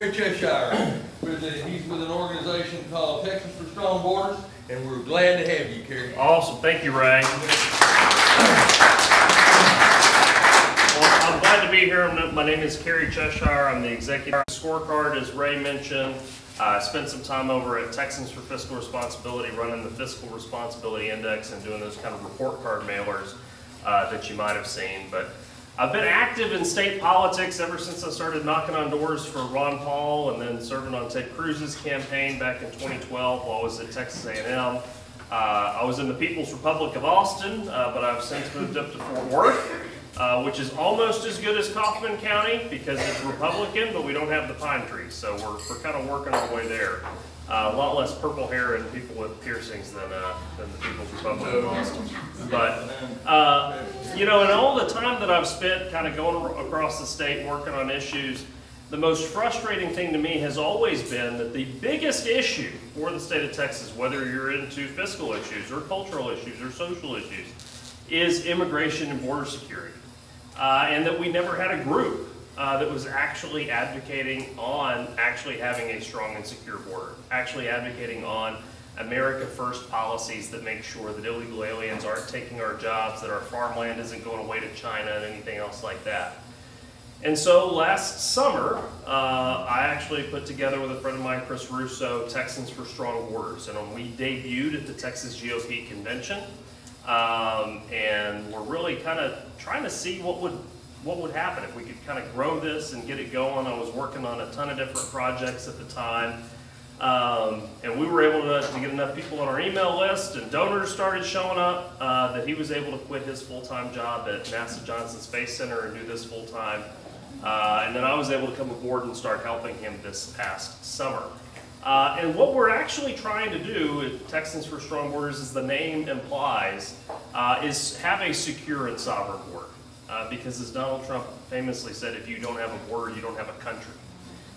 Cary Cheshire. He's with an organization called Texas for Strong Borders, and we're glad to have you, Cary. Awesome. Thank you, Ray. Well, I'm glad to be here. My name is Cary Cheshire. I'm the Executive Scorecard, as Ray mentioned. I spent some time over at Texans for Fiscal Responsibility running the Fiscal Responsibility Index and doing those kind of report card mailers that you might have seen. But I've been active in state politics ever since I started knocking on doors for Ron Paul and then serving on Ted Cruz's campaign back in 2012 while I was at Texas A&M. I was in the People's Republic of Austin, but I've since moved up to Fort Worth, which is almost as good as Kaufman County because it's Republican, but we don't have the pine trees, so we're kind of working our way there. A lot less purple hair and people with piercings than the People's Republic of Austin. But, you know, in all the time that I've spent kind of going across the state working on issues, the most frustrating thing to me has always been that the biggest issue for the state of Texas, whether you're into fiscal issues or cultural issues or social issues, is immigration and border security. And that we never had a group that was actually advocating on actually having a strong and secure border, actually advocating on America First policies that make sure that illegal aliens aren't taking our jobs, that our farmland isn't going away to China and anything else like that. And so last summer, I actually put together with a friend of mine, Chris Russo, Texans for Strong Borders. And we debuted at the Texas GOP convention. And we're really kind of trying to see what would happen if we could kind of grow this and get it going. I was working on a ton of different projects at the time. And we were able to get enough people on our email list and donors started showing up that he was able to quit his full-time job at NASA Johnson Space Center and do this full-time. And then I was able to come aboard and start helping him this past summer. And what we're actually trying to do at Texans for Strong Borders, as the name implies, is have a secure and sovereign border. Because as Donald Trump famously said, if you don't have a border, you don't have a country.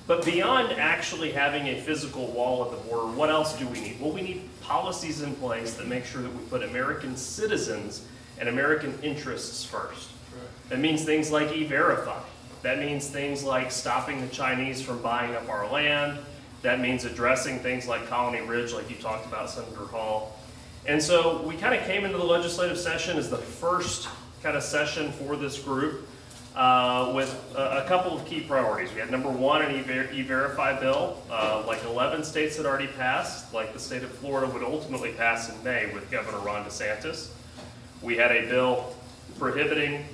But beyond actually having a physical wall at the border, what else do we need? Well, we need policies in place that make sure that we put American citizens and American interests first. That means things like E-Verify. That means things like stopping the Chinese from buying up our land. That means addressing things like Colony Ridge, like you talked about, Senator Hall. And so we kind of came into the legislative session as the first kind of session for this group with a couple of key priorities. We had number one, an E-Verify bill, like 11 states had already passed, like the state of Florida would ultimately pass in May with Governor Ron DeSantis. We had a bill prohibiting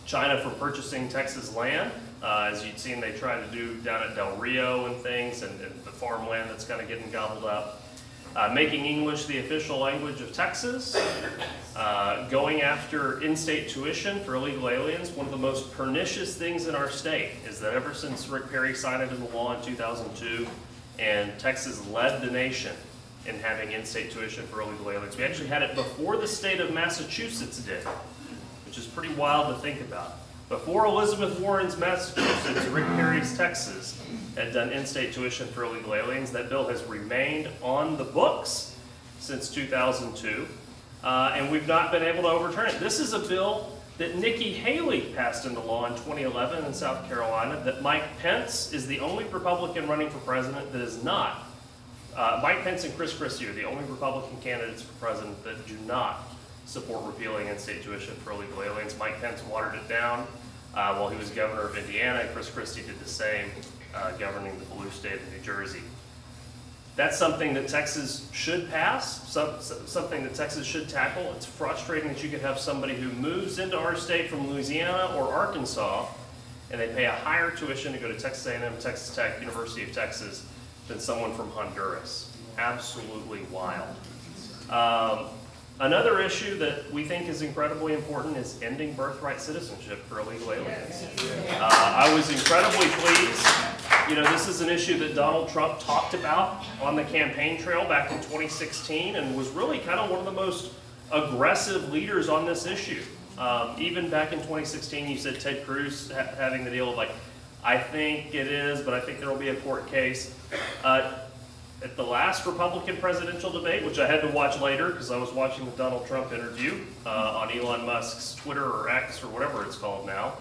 China from purchasing Texas land. As you'd seen, they tried to do down at Del Rio and things, and the farmland that's kind of getting gobbled up. Making English the official language of Texas, going after in-state tuition for illegal aliens. One of the most pernicious things in our state is that ever since Rick Perry signed it into law in 2002, and Texas led the nation in having in-state tuition for illegal aliens. We actually had it before the state of Massachusetts did, which is pretty wild to think about. Before Elizabeth Warren's Massachusetts, Rick Perry's Texas had done in-state tuition for illegal aliens. That bill has remained on the books since 2002, and we've not been able to overturn it. This is a bill that Nikki Haley passed into law in 2011 in South Carolina, that Mike Pence is the only Republican running for president that is not. Mike Pence and Chris Christie are the only Republican candidates for president that do not support repealing in-state tuition for illegal aliens. Mike Pence watered it down while he was governor of Indiana. Chris Christie did the same, governing the blue state of New Jersey. That's something that Texas should pass, something that Texas should tackle. It's frustrating that you could have somebody who moves into our state from Louisiana or Arkansas, and they pay a higher tuition to go to Texas A&M, Texas Tech, University of Texas, than someone from Honduras. Absolutely wild. Another issue that we think is incredibly important is ending birthright citizenship for illegal aliens. I was incredibly pleased. You know, this is an issue that Donald Trump talked about on the campaign trail back in 2016 and was really kind of one of the most aggressive leaders on this issue. Even back in 2016, you said Ted Cruz having the deal of like, I think it is, but I think there will be a court case. At the last Republican presidential debate, which I had to watch later because I was watching the Donald Trump interview on Elon Musk's Twitter or X or whatever it's called now,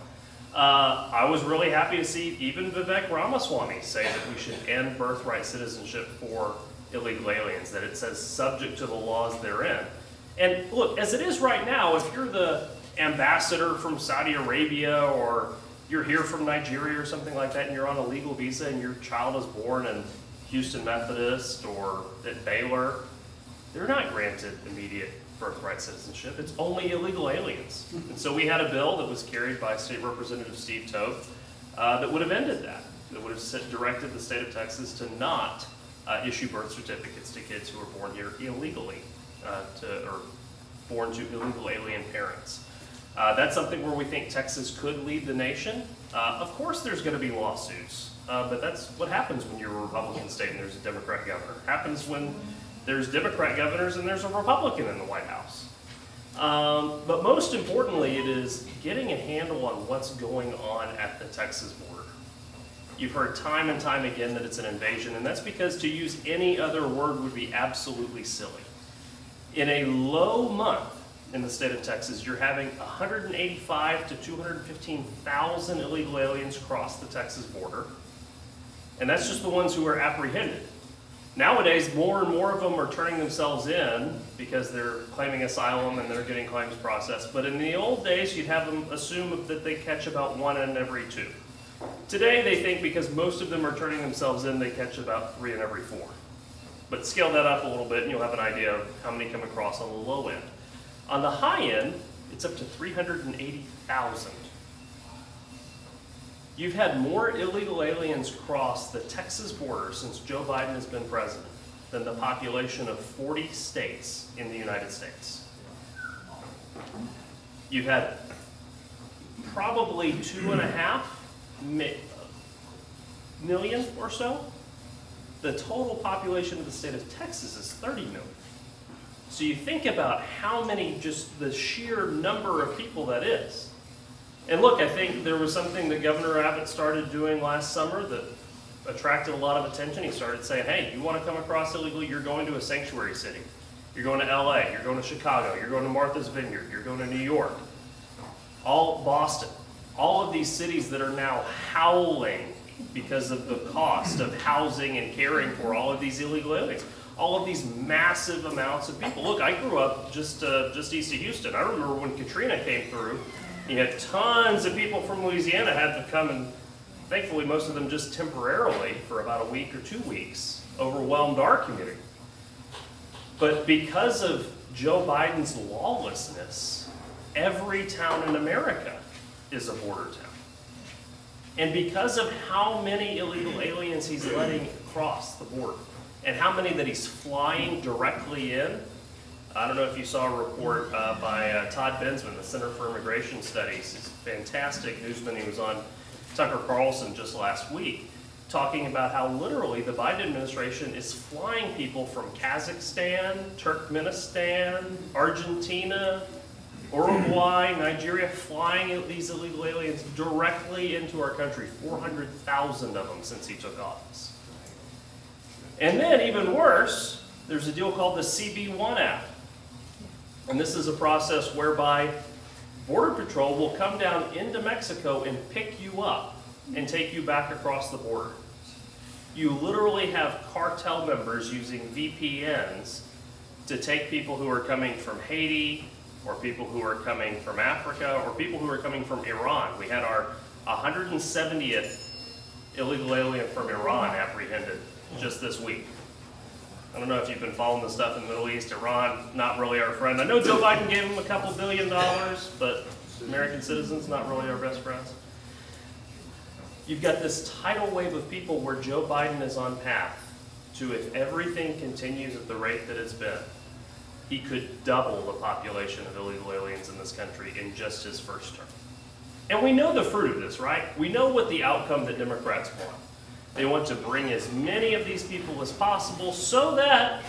I was really happy to see even Vivek Ramaswamy say that we should end birthright citizenship for illegal aliens, that it says subject to the laws therein. And look, as it is right now, if you're the ambassador from Saudi Arabia, or you're here from Nigeria or something like that, and you're on a legal visa and your child is born in Houston Methodist or at Baylor, they're not granted immediate birthright citizenship. It's only illegal aliens. And so we had a bill that was carried by State Representative Steve Toth that would have ended that. That would have directed the state of Texas to not issue birth certificates to kids who are born here illegally, or born to illegal alien parents. That's something where we think Texas could lead the nation. Of course there's going to be lawsuits, but that's what happens when you're a Republican state and there's a Democrat governor. It happens when there's Democrat governors and there's a Republican in the White House. But most importantly, it is getting a handle on what's going on at the Texas border. You've heard time and time again that it's an invasion, and that's because to use any other word would be absolutely silly. In a low month in the state of Texas, you're having 185 to 215,000 illegal aliens cross the Texas border, and that's just the ones who are apprehended. Nowadays, more and more of them are turning themselves in because they're claiming asylum and they're getting claims processed. But in the old days, you'd have them assume that they catch about 1 in every 2. Today, they think because most of them are turning themselves in, they catch about 3 in every 4. But scale that up a little bit and you'll have an idea of how many come across on the low end. On the high end, it's up to 380,000. You've had more illegal aliens cross the Texas border since Joe Biden has been president than the population of 40 states in the United States. You've had probably 2.5 million or so. The total population of the state of Texas is 30 million. So you think about how many, just the sheer number of people that is. And look, I think there was something that Governor Abbott started doing last summer that attracted a lot of attention. He started saying, hey, you want to come across illegally, you're going to a sanctuary city. You're going to LA, you're going to Chicago, you're going to Martha's Vineyard, you're going to New York, Boston. All of these cities that are now howling because of the cost of housing and caring for all of these illegal aliens. All of these massive amounts of people. Look, I grew up just east of Houston. I remember when Katrina came through, you had tons of people from Louisiana had to come, and thankfully most of them just temporarily for about a week or 2 weeks overwhelmed our community. But because of Joe Biden's lawlessness, every town in America is a border town. And because of how many illegal aliens he's letting cross the border, and how many that he's flying directly in. I don't know if you saw a report by Todd Bensman, the Center for Immigration Studies. He's a fantastic newsman. He was on Tucker Carlson just last week, talking about how literally the Biden administration is flying people from Kazakhstan, Turkmenistan, Argentina, Uruguay, Nigeria, flying these illegal aliens directly into our country, 400,000 of them since he took office. And then, even worse, there's a deal called the CB1 Act. And this is a process whereby Border Patrol will come down into Mexico and pick you up and take you back across the border. You literally have cartel members using VPNs to take people who are coming from Haiti, or people who are coming from Africa, or people who are coming from Iran. We had our 170th illegal alien from Iran apprehended just this week. I don't know if you've been following the stuff in the Middle East. Iran, not really our friend. I know Joe Biden gave him a couple $2 billion, but American citizens, not really our best friends. You've got this tidal wave of people where Joe Biden is on path to, if everything continues at the rate that it's been, he could double the population of illegal aliens in this country in just his first term. And we know the fruit of this, right? We know what the outcome that Democrats want. They want to bring as many of these people as possible so that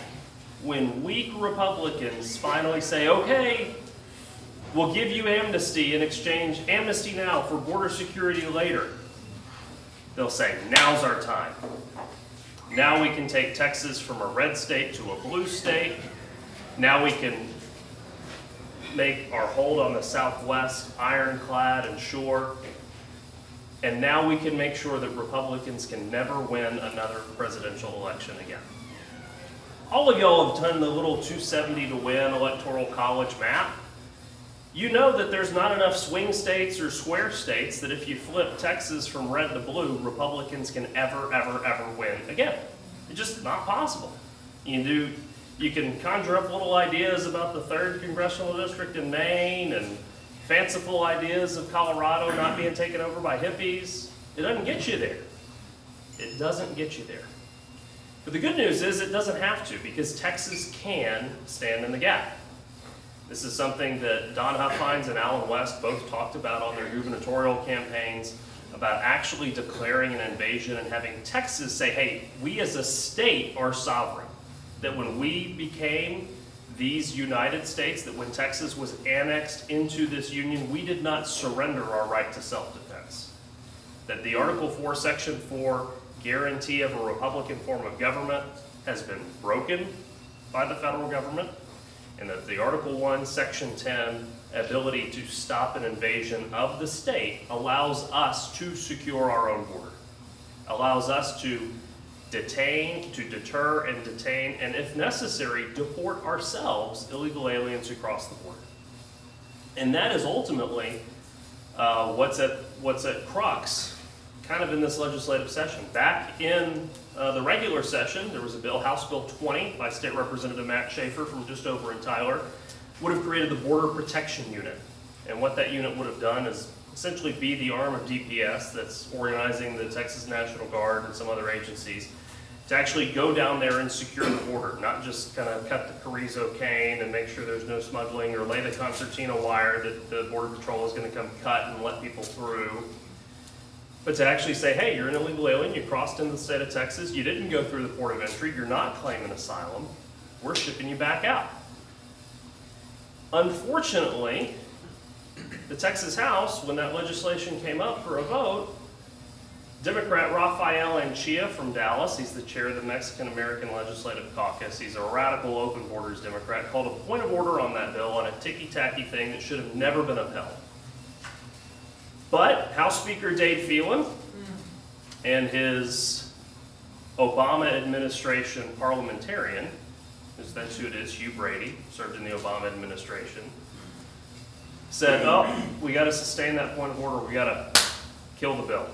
when weak Republicans finally say, okay, we'll give you amnesty in exchange, amnesty now for border security later, they'll say, now's our time. Now we can take Texas from a red state to a blue state. Now we can make our hold on the Southwest ironclad and sure. And now we can make sure that Republicans can never win another presidential election again. All of y'all have done the little 270 to win electoral college map. You know that there's not enough swing states or square states that if you flip Texas from red to blue, Republicans can ever win again. It's just not possible. You can conjure up little ideas about the 3rd congressional district in Maine and fanciful ideas of Colorado not being taken over by hippies. It doesn't get you there. It doesn't get you there. But the good news is it doesn't have to, because Texas can stand in the gap. This is something that Don Huffines and Alan West both talked about on their gubernatorial campaigns, about actually declaring an invasion and having Texas say, hey, we as a state are sovereign. That when we became these United States, that when Texas was annexed into this union, we did not surrender our right to self-defense. That the Article 4, Section 4 guarantee of a Republican form of government has been broken by the federal government, and that the Article 1, Section 10 ability to stop an invasion of the state allows us to secure our own border, allows us to detain, to deter and detain, and if necessary, deport ourselves illegal aliens across the border. And that is ultimately what's at crux kind of in this legislative session. Back in the regular session, there was a bill, House Bill 20 by State Representative Matt Schaefer from just over in Tyler, would have created the Border Protection Unit. And what that unit would have done is essentially be the arm of DPS that's organizing the Texas National Guard and some other agencies to actually go down there and secure the border, not just kind of cut the Carrizo cane and make sure there's no smuggling or lay the concertina wire that the Border Patrol is going to come cut and let people through. But to actually say, hey, you're an illegal alien, you crossed into the state of Texas, you didn't go through the port of entry, you're not claiming asylum, we're shipping you back out. Unfortunately, the Texas House, when that legislation came up for a vote, Democrat Rafael Anchia from Dallas, he's the chair of the Mexican-American Legislative Caucus, he's a radical open borders Democrat, called a point of order on that bill on a ticky-tacky thing that should have never been upheld. But House Speaker Dave Phelan and his Obama administration parliamentarian, that's who it is, Hugh Brady, served in the Obama administration, said, oh, we got to sustain that point of order, we got to kill the bill.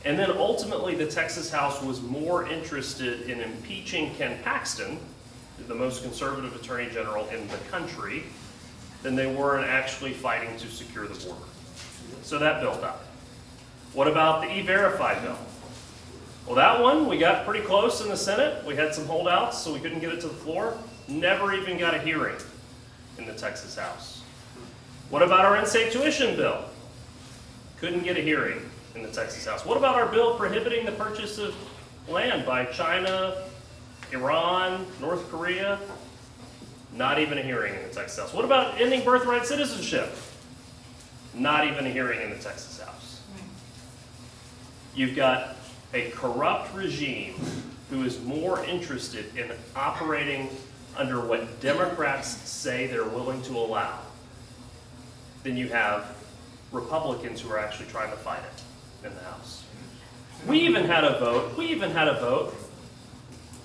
And then ultimately the Texas House was more interested in impeaching Ken Paxton, the most conservative attorney general in the country, than they were in actually fighting to secure the border. So that bill died. What about the E-Verify bill? Well, that one, we got pretty close in the Senate. We had some holdouts, so we couldn't get it to the floor. Never even got a hearing in the Texas House. What about our in-state tuition bill? Couldn't get a hearing in the Texas House. What about our bill prohibiting the purchase of land by China, Iran, North Korea? Not even a hearing in the Texas House. What about ending birthright citizenship? Not even a hearing in the Texas House. You've got a corrupt regime who is more interested in operating under what Democrats say they're willing to allow than you have Republicans who are actually trying to fight it in the House. We even had a vote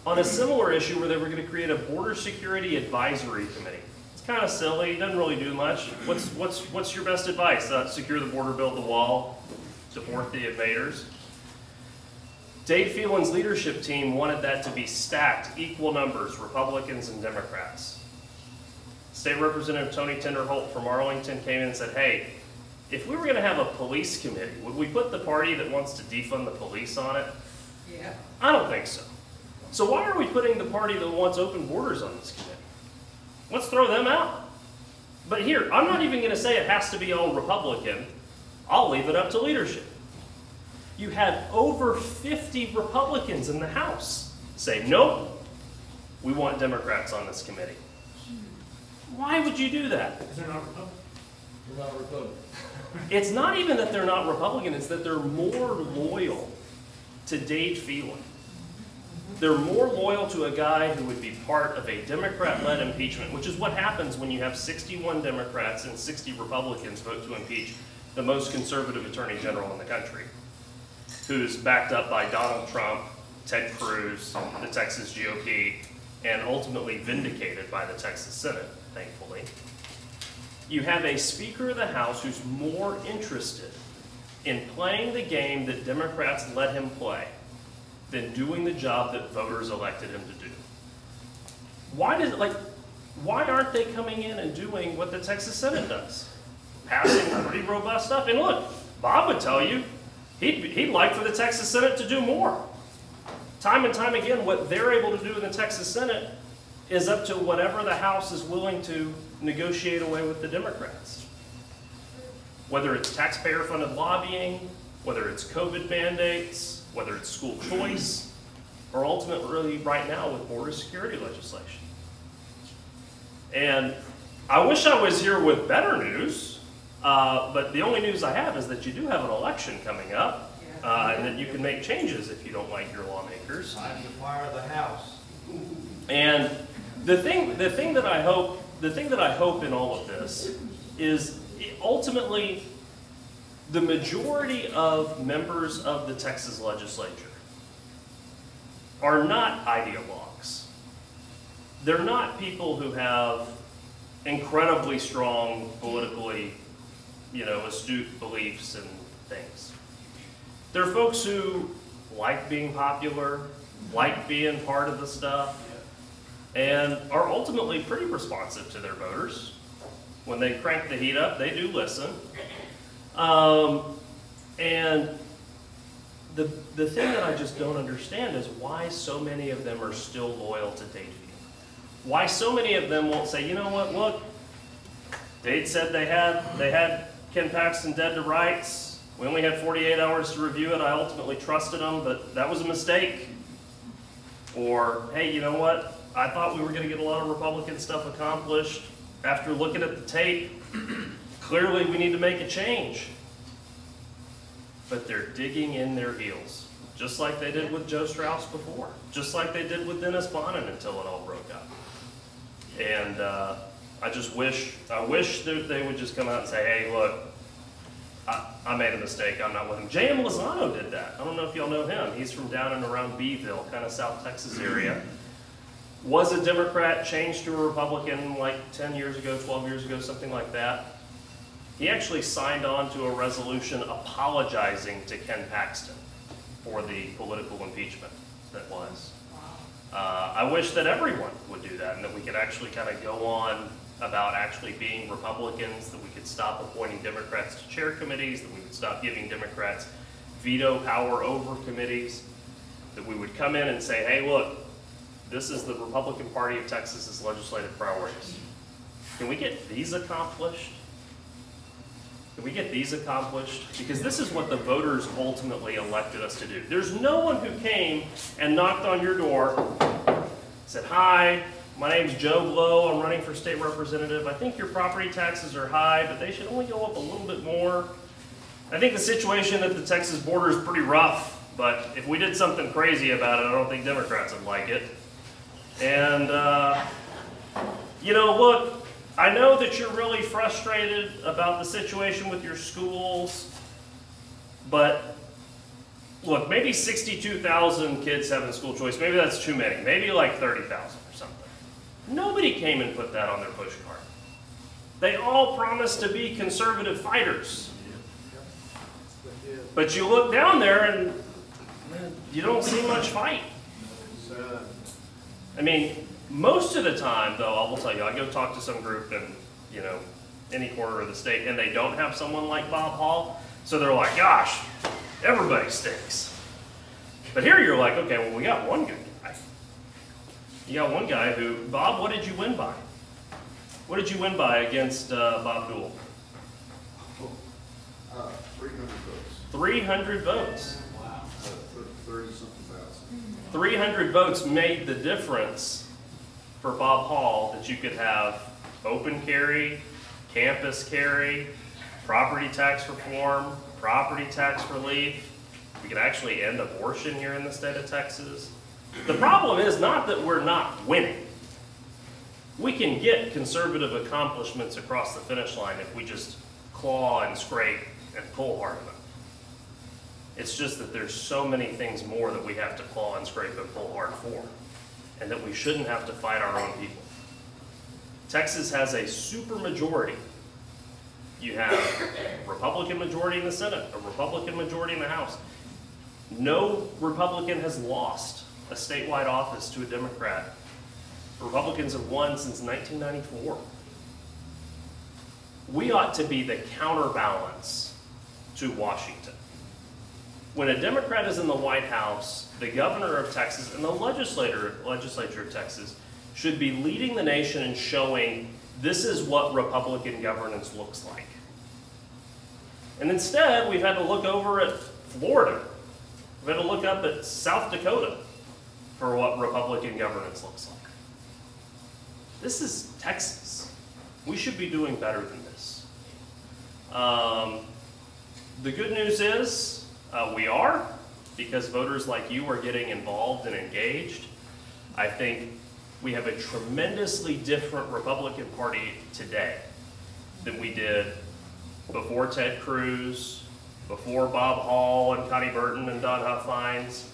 on a similar issue where they were going to create a border security advisory committee. It's kind of silly, doesn't really do much. What's your best advice? Secure the border, build the wall, support the invaders. Dave Phelan's leadership team wanted that to be stacked, equal numbers, Republicans and Democrats. State Representative Tony Tinderholt from Arlington came in and said, hey, if we were going to have a police committee, would we put the party that wants to defund the police on it? Yeah. I don't think so. So why are we putting the party that wants open borders on this committee? Let's throw them out. But here, I'm not even going to say it has to be all Republican. I'll leave it up to leadership. You had over 50 Republicans in the House say, nope, we want Democrats on this committee. Why would you do that? Because they're not Republican. We're not Republican. It's not even that they're not Republican, it's that they're more loyal to Dave Phelan. They're more loyal to a guy who would be part of a Democrat-led impeachment, which is what happens when you have 61 Democrats and 60 Republicans vote to impeach. the most conservative attorney general in the country, who's backed up by Donald Trump, Ted Cruz, the Texas GOP, and ultimately vindicated by the Texas Senate, thankfully. You have a Speaker of the House who's more interested in playing the game that Democrats let him play than doing the job that voters elected him to do. Why aren't they coming in and doing what the Texas Senate does? Passing pretty robust stuff. And look, Bob would tell you, he'd like for the Texas Senate to do more. Time and time again, what they're able to do in the Texas Senate is up to whatever the House is willing to negotiate away with the Democrats. Whether it's taxpayer-funded lobbying, whether it's COVID mandates, whether it's school choice, or ultimately right now with border security legislation. And I wish I was here with better news, but the only news I have is that you do have an election coming up, and that you can make changes if you don't like your lawmakers. Time to fire the House. And the thing that I hope in all of this is ultimately the majority of members of the Texas legislature are not ideologues. They're not people who have incredibly strong politically, astute beliefs and things. They're folks who like being popular, like being part of the stuff, and are ultimately pretty responsive to their voters. When they crank the heat up, they do listen. And the thing that I just don't understand is why so many of them are still loyal to Dade Field. Why so many of them won't say, you know what, look, Dade said they had Ken Paxton dead to rights. We only had 48 hours to review it. I ultimately trusted them, but that was a mistake. Or, hey, you know what? I thought we were going to get a lot of Republican stuff accomplished. After looking at the tape, clearly we need to make a change. But they're digging in their heels, just like they did with Joe Strauss before, just like they did with Dennis Bonnen until it all broke up. And I wish that they would just come out and say, hey, look, I made a mistake, I'm not with him. J.M. Lozano did that. I don't know if y'all know him. He's from down and around Beeville, kind of South Texas area. Was a Democrat, changed to a Republican like 10 years ago, 12 years ago, something like that. He actually signed on to a resolution apologizing to Ken Paxton for the political impeachment that was. I wish that everyone would do that and that we could actually kind of go on about actually being Republicans, that we could stop appointing Democrats to chair committees, that we would stop giving Democrats veto power over committees, that we would come in and say, hey, look, this is the Republican Party of Texas's legislative priorities. Can we get these accomplished? Can we get these accomplished? Because this is what the voters ultimately elected us to do. There's no one who came and knocked on your door, said, hi, my name's Joe Blow, I'm running for state representative. I think your property taxes are high, but they should only go up a little bit more. I think the situation at the Texas border is pretty rough, but if we did something crazy about it, I don't think Democrats would like it. And, look, I know that you're really frustrated about the situation with your schools, but look, maybe 62,000 kids having school choice, maybe that's too many, maybe like 30,000 or something. Nobody came and put that on their push cart. They all promised to be conservative fighters. But you look down there and you don't see much fight. I mean, most of the time, though, I will tell you, I go talk to some group in, any corner of the state, and they don't have someone like Bob Hall, so they're like, gosh, everybody stinks. But here you're like, okay, well, we got one good guy. You got one guy who, Bob, what did you win by? What did you win by against Bob Dole? 300 votes. 300 votes. Wow. 30-something thousand. 300 votes made the difference for Bob Hall that you could have open carry, campus carry, property tax reform, property tax relief. We could actually end abortion here in the state of Texas. The problem is not that we're not winning. We can get conservative accomplishments across the finish line if we just claw and scrape and pull hard enough. It's just that there's so many things more that we have to claw and scrape and pull hard for, and that we shouldn't have to fight our own people. Texas has a super majority. You have a Republican majority in the Senate, a Republican majority in the House. No Republican has lost a statewide office to a Democrat. Republicans have won since 1994. We ought to be the counterbalance to Washington. When a Democrat is in the White House, the governor of Texas and the legislature of Texas should be leading the nation and showing this is what Republican governance looks like. And instead, we've had to look over at Florida. We've had to look up at South Dakota for what Republican governance looks like. This is Texas. We should be doing better than this. The good news is, we are, because voters like you are getting involved and engaged. I think we have a tremendously different Republican Party today than we did before Ted Cruz, before Bob Hall and Connie Burton and Don Huffines,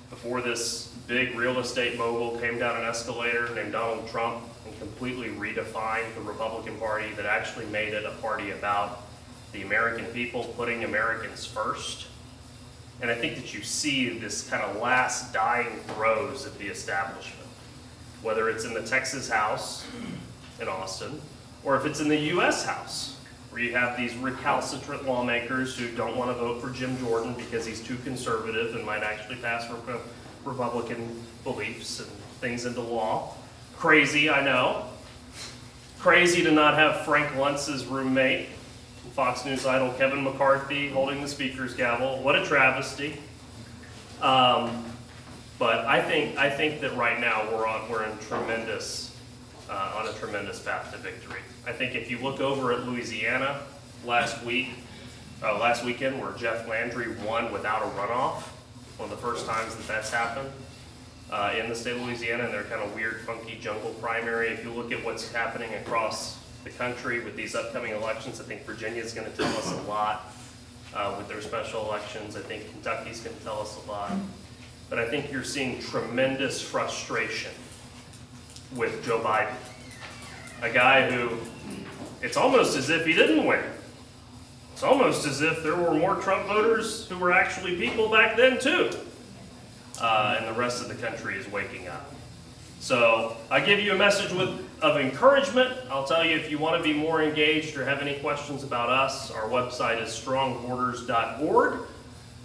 before this big real estate mogul came down an escalator named Donald Trump and completely redefined the Republican Party that actually made it a party about the American people, putting Americans first. And I think that you see this kind of last dying throes of the establishment, whether it's in the Texas House in Austin, or if it's in the US House, where you have these recalcitrant lawmakers who don't want to vote for Jim Jordan because he's too conservative and might actually pass Republican beliefs and things into law. Crazy, I know. Crazy to not have Frank Luntz's roommate, Fox News idol Kevin McCarthy, holding the speaker's gavel. What a travesty. But I think that right now we're on a tremendous path to victory. I think if you look over at Louisiana last weekend, where Jeff Landry won without a runoff, one of the first times that that's happened in the state of Louisiana, in their kind of weird, funky jungle primary. If you look at what's happening across the country with these upcoming elections, I think Virginia's going to tell us a lot with their special elections. I think Kentucky's going to tell us a lot. But I think you're seeing tremendous frustration with Joe Biden, a guy who, it's almost as if he didn't win. It's almost as if there were more Trump voters who were actually people back then too. And the rest of the country is waking up. So I give you a message of encouragement. I'll tell you, if you want to be more engaged or have any questions about us, our website is strongborders.org.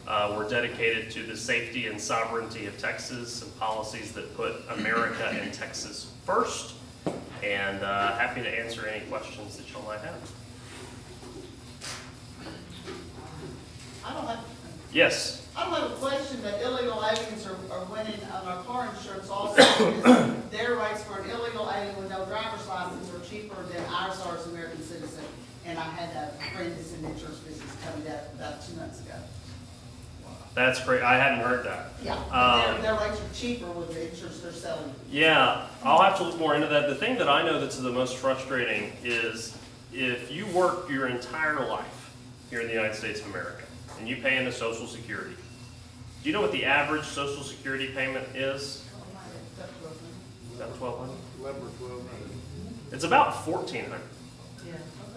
We're dedicated to the safety and sovereignty of Texas and policies that put America and Texas first. And happy to answer any questions that y'all might have. Yes. I don't have a question, but illegal aliens are winning on our car insurance also, because their rates for an illegal alien with no driver's license are cheaper than ours are as American citizen. And I had a friend that's in the insurance business tell me that about 2 months ago. That's great. I hadn't heard that. Yeah, their rates are cheaper with the insurance they're selling. Yeah, I'll have to look more into that. The thing that I know that's the most frustrating is if you work your entire life here in the United States of America and you pay into Social Security, do you know what the average Social Security payment is? About $1,200? 11 or 12. It's about $1,400. Yeah.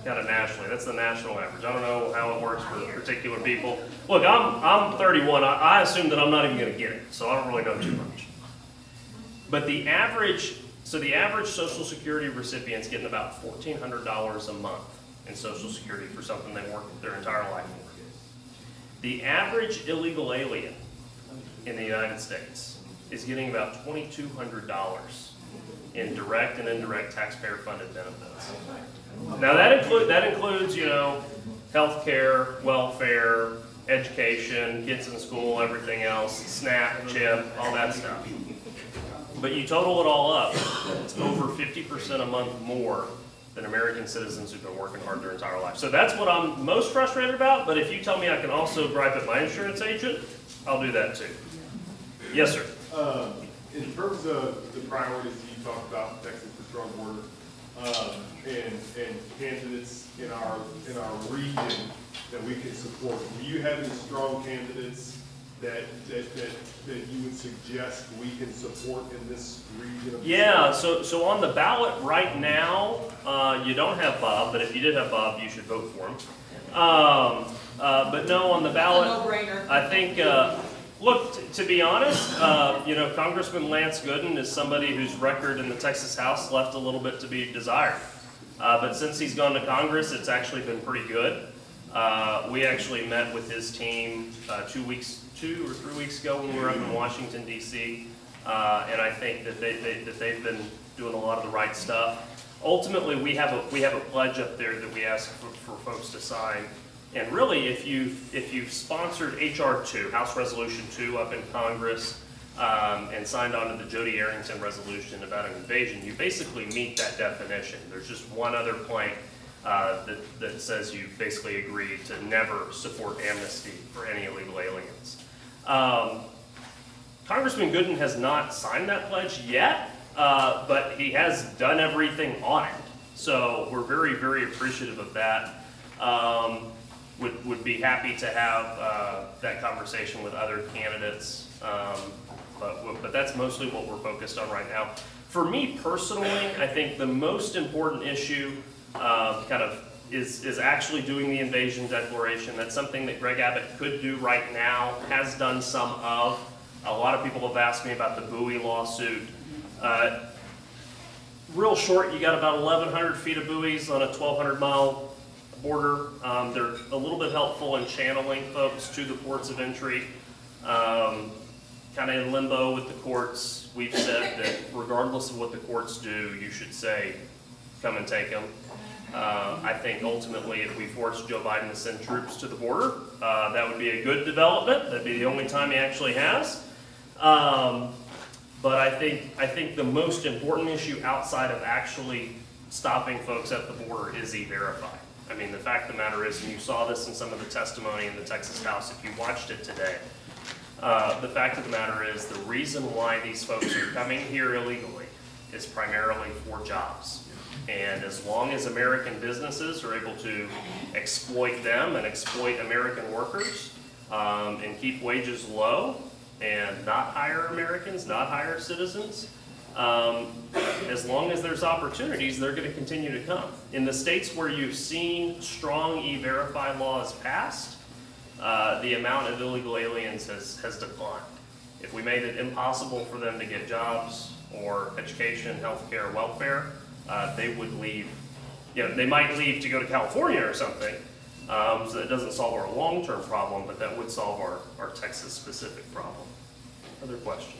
Kind of nationally. That's the national average. I don't know how it works for particular people. Look, I'm 31. I assume that I'm not even going to get it, so I don't really know too much. But the average Social Security recipient's getting about $1,400 a month in Social Security for something they worked their entire life for. The average illegal alien in the United States is getting about $2,200 in direct and indirect taxpayer-funded benefits. Now that includes, you know, health care, welfare, education, kids in school, everything else, SNAP, CHIP, all that stuff. But you total it all up, it's over 50% a month more than American citizens who've been working hard their entire life. So that's what I'm most frustrated about, but if you tell me I can also gripe at my insurance agent, I'll do that too. Yes, sir. In terms of the priorities that you talked about, Texas for Strong Border, and candidates in our region, that we can support? Do you have any strong candidates that you would suggest we can support in this region of the Yeah, state? so on the ballot right now, you don't have Bob, but if you did have Bob, you should vote for him. But no, on the ballot, No-brainer. I think, look, to be honest, you know, Congressman Lance Gooden is somebody whose record in the Texas House left a little bit to be desired. But since he's gone to Congress, it's actually been pretty good. We actually met with his team 2 or 3 weeks ago when we were up in Washington, D.C., and I think that they've been doing a lot of the right stuff. Ultimately, we have a pledge up there that we ask for folks to sign. And really, if you've sponsored H.R. 2, House Resolution 2 up in Congress, and signed on to the Jody Arrington resolution about an invasion, you basically meet that definition. There's just one other plank that says you basically agree to never support amnesty for any illegal aliens. Congressman Gooden has not signed that pledge yet, but he has done everything on it. So we're very, very appreciative of that. Would be happy to have that conversation with other candidates, but that's mostly what we're focused on right now. For me personally, I think the most important issue is actually doing the invasion declaration. That's something that Greg Abbott could do right now, has done some of. A lot of people have asked me about the Bowie lawsuit. Real short, you got about 1,100 feet of buoys on a 1,200-mile border. They're a little bit helpful in channeling folks to the ports of entry. Kind of in limbo with the courts. We've said that regardless of what the courts do, you should say, come and take them. I think ultimately if we force Joe Biden to send troops to the border, that would be a good development. That'd be the only time he actually has. But I think the most important issue outside of actually stopping folks at the border is E-Verify. I mean, the fact of the matter is, and you saw this in some of the testimony in the Texas House if you watched it today, the fact of the matter is the reason why these folks are coming here illegally is primarily for jobs. And as long as American businesses are able to exploit them and exploit American workers and keep wages low and not hire Americans, not hire citizens, as long as there's opportunities, they're going to continue to come. In the states where you've seen strong E-Verify laws passed, the amount of illegal aliens has declined. If we made it impossible for them to get jobs or education, healthcare, welfare, they would leave. You know, they might leave to go to California or something, so that doesn't solve our long-term problem, but that would solve our Texas-specific problem. Other questions?